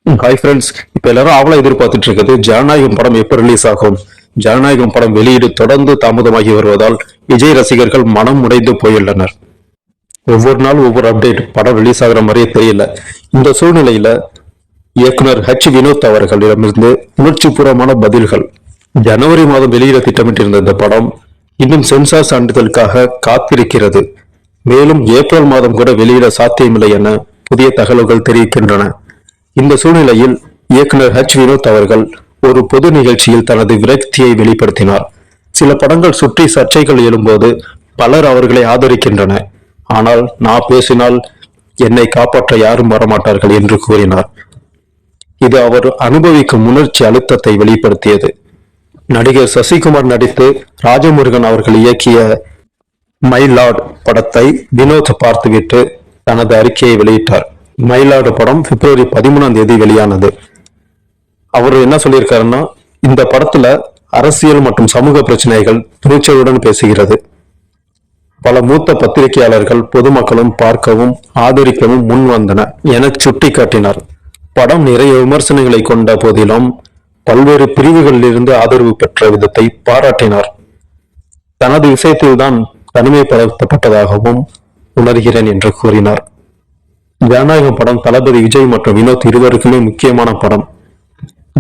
Hi friends, இப்போ எல்லாரும் ஆவலா எதிர்பார்த்துட்டு இருக்குது ஜனநாயகம் படம் எப்போ ரிலீஸ் ஆகும். ஜனநாயகம் படம் வெளியீடு தொடர்ந்து தாமதமாகி வருவதால் விஜய் ரசிகர்கள் மனம் உடைந்து போயுள்ளனர். ஒவ்வொரு நாள் ஒவ்வொரு அப்டேட், படம் ரிலீஸ் ஆகிற மாதிரியே தெரியல. இந்த சூழ்நிலையில இயக்குனர் வினோத் அவர்களிடமிருந்து உணர்ச்சிபூர்வமான பதில்கள். ஜனவரி மாதம் வெளியிட திட்டமிட்டிருந்த இந்த படம் இன்னும் சென்சார் சான்றிதழுக்காக காத்திருக்கிறது. மேலும் ஏப்ரல் மாதம் கூட வெளியிட சாத்தியமில்லை என புதிய தகவல்கள் தெரிவிக்கின்றன. இந்த சூழ்நிலையில் இயக்குனர் வினோத் அவர்கள் ஒரு பொது நிகழ்ச்சியில் தனது விரக்தியை வெளிப்படுத்தினார். சில படங்கள் சுற்றி சர்ச்சைகள் எழும்போது பலர் அவர்களை ஆதரிக்கின்றனர். ஆனால் நான் பேசினால் என்னை காப்பாற்ற யாரும் வரமாட்டார்கள் என்று கூறினார். இது அவர் அனுபவிக்கும் உணர்ச்சி அழுத்தத்தை வெளிப்படுத்தியது. நடிகர் சசிகுமார் நடித்து ராஜமுருகன் அவர்கள் இயக்கிய மை லார்ட் படத்தை வினோத் பார்த்துவிட்டு தனது அறிக்கையை வெளியிட்டார். மயிலாடு படம் பிப்ரவரி 13 வெளியானது. அவர் என்ன சொல்லியிருக்காருன்னா, இந்த படத்துல அரசியல் மற்றும் சமூக பிரச்சனைகள் துணிச்சலுடன் பேசுகிறது. பல மூத்த பத்திரிகையாளர்கள் பொதுமக்களும் பார்க்கவும் ஆதரிக்கவும் முன் வந்தன என சுட்டி காட்டினார். படம் நிறைய விமர்சனங்களை கொண்ட போதிலும் பல்வேறு பிரிவுகளில் இருந்து ஆதரவு பெற்ற விதத்தை பாராட்டினார். தனது விஷயத்தில்தான் தனிமைப்படுத்தப்பட்டதாகவும் உணர்கிறேன் என்று கூறினார். ஜனநாயகம் படம் தளபதி விஜய் மற்றும் வினோத் இருவருக்குமே முக்கியமான படம்.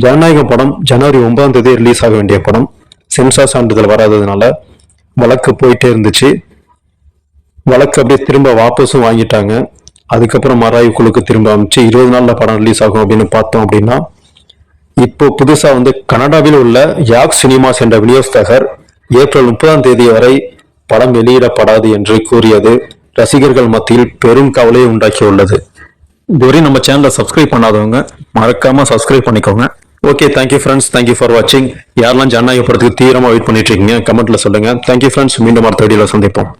ஜனநாயகம் படம் ஜனவரி 9 ரிலீஸ் ஆக வேண்டிய படம். சென்சார் சான்றிதழ் வராததுனால வழக்கு போயிட்டே இருந்துச்சு. வழக்கு அப்படியே திரும்ப வாபஸும் வாங்கிட்டாங்க. அதுக்கப்புறம் மராய்வு குழுக்கு திரும்ப அமைச்சு 20 நாள்ல படம் ரிலீஸ் ஆகும் அப்படின்னு பார்த்தோம். அப்படின்னா இப்போ புதுசா கனடாவில் உள்ள யாக் சினிமாஸ் என்ற விநியோகஸ்தகர் ஏப்ரல் 30 வரை படம் வெளியிடப்படாது என்று கூறியது ரசிகர்கள் மத்தியில் பெரும் கவலையை உண்டாக்கியுள்ளது. இதுவரை நம்ம சேனலை சப்ஸ்கிரைப் பண்ணாதவங்க மறக்காம சப்ஸ்கிரைப் பண்ணிக்கோங்க. Okay, thank you friends, thank you for வாட்சிங். யாரெல்லாம் ஜனநாயக படத்துக்கு தீவிரமா வெயிட் பண்ணிட்டு இருக்கீங்க கமெண்ட்ல சொல்லுங்க. தேங்க்யூ ஃப்ரெண்ட்ஸ், மீண்டும் அடுத்த வீடியோல சந்திப்போம்.